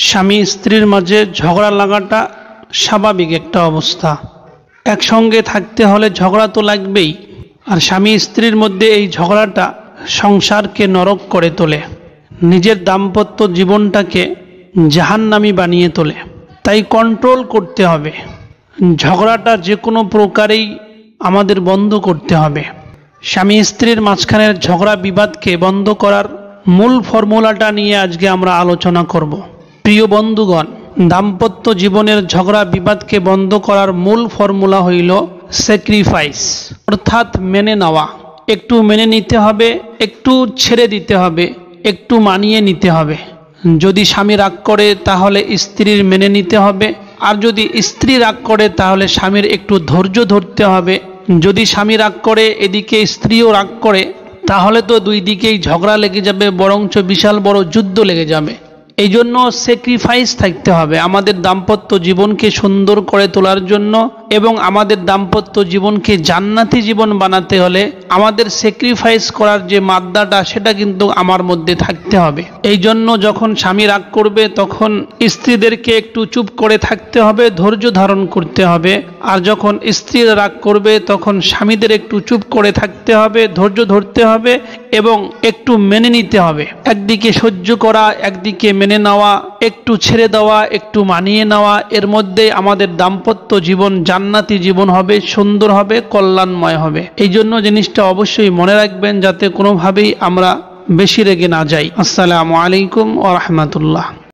স্বামী স্ত্রীর মাঝে ঝগড়া লাগাটা স্বাভাবিক একটা অবস্থা। একসঙ্গে থাকতে হলে ঝগড়া তো লাগবেই। আর স্বামী স্ত্রীর মধ্যে এই ঝগড়াটা সংসারকে নরক করে তোলে, নিজের দাম্পত্য জীবনটাকে জাহান্নামী বানিয়ে তোলে। তাই কন্ট্রোল করতে হবে, ঝগড়াটা যে কোনো প্রকারেই আমাদের বন্ধ করতে হবে। স্বামী স্ত্রীর মাঝখানের ঝগড়া বিবাদকে বন্ধ করার মূল ফর্মুলাটা নিয়ে আজকে আমরা আলোচনা করব। প্রিয় বন্ধুগণ, দাম্পত্য জীবনের ঝগড়া বিবাদকে বন্ধ করার মূল ফর্মুলা হইল স্যাক্রিফাইস, অর্থাৎ মেনে নেওয়া। একটু মেনে নিতে হবে, একটু ছেড়ে দিতে হবে, একটু মানিয়ে নিতে হবে। যদি স্বামী রাগ করে তাহলে স্ত্রীর মেনে নিতে হবে, আর যদি স্ত্রী রাগ করে তাহলে স্বামীর একটু ধৈর্য ধরতে হবে। যদি স্বামী রাগ করে এদিকে স্ত্রীও রাগ করে তাহলে তো দুই দিকেই ঝগড়া লেগে যাবে, বরঞ্চ বিশাল বড় যুদ্ধ লেগে যাবে। এই জন্য স্যাক্রিফাইস থাকতে হবে আমাদের দাম্পত্য জীবনকে সুন্দর করে তোলার জন্য, এবং আমাদের দাম্পত্য জীবনকে জান্নাতি জীবন বানাতে হলে আমাদের স্যাক্রিফাইস করার যে মাত্রাটা সেটা কিন্তু আমার মধ্যে থাকতে হবে। এই জন্য যখন স্বামী রাগ করবে তখন স্ত্রীদেরকে একটু চুপ করে থাকতে হবে, ধৈর্য ধারণ করতে হবে। আর যখন স্ত্রীরা রাগ করবে তখন স্বামীদের একটু চুপ করে থাকতে হবে, ধৈর্য ধরতে হবে এবং একটু মেনে নিতে হবে। একদিকে সহ্য করা, একদিকে মেনে নেওয়া, একটু ছেড়ে দেওয়া, একটু মানিয়ে নেওয়া, এর মধ্যে আমাদের দাম্পত্য জীবন জান্নাতি জীবন হবে, সুন্দর হবে, কল্যাণময় হবে। এই জন্য জিনিসটা অবশ্যই মনে রাখবেন যাতে কোনোভাবেই আমরা বেশি রেগে না যাই। আসসালামু আলাইকুম ওয়া রাহমাতুল্লাহ।